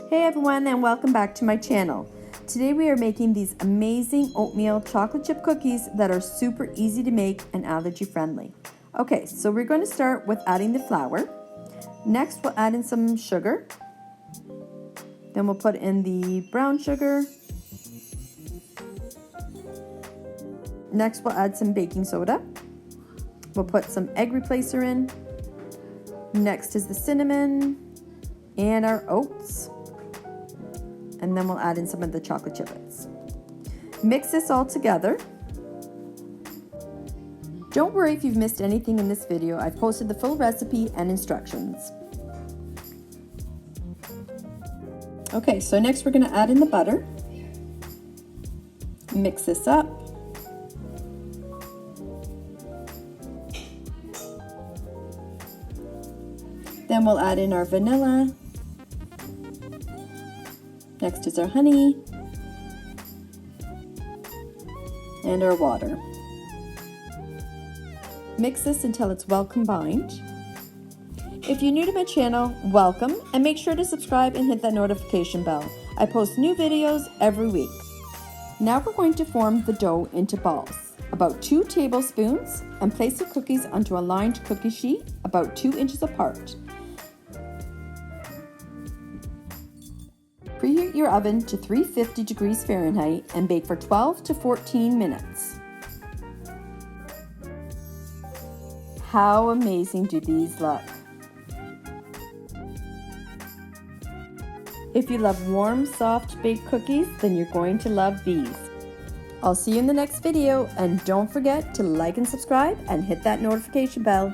Hey everyone, and welcome back to my channel. Today we are making these amazing oatmeal chocolate chip cookies that are super easy to make and allergy friendly. Okay, so we're going to start with adding the flour. Next we'll add in some sugar. Then we'll put in the brown sugar. Next we'll add some baking soda. We'll put some egg replacer in. Next is the cinnamon and our oats. And then we'll add in some of the chocolate chiplets. Mix this all together. Don't worry if you've missed anything in this video. I've posted the full recipe and instructions. Okay, so next we're going to add in the butter. Mix this up. Then we'll add in our vanilla. Next is our honey and our water. Mix this until it's well combined. If you're new to my channel, welcome, and make sure to subscribe and hit that notification bell. I post new videos every week. Now we're going to form the dough into balls, about 2 tablespoons, and place the cookies onto a lined cookie sheet about 2 inches apart. Preheat your oven to 350 degrees Fahrenheit and bake for 12 to 14 minutes. How amazing do these look? If you love warm, soft baked cookies, then you're going to love these. I'll see you in the next video, and don't forget to like and subscribe and hit that notification bell.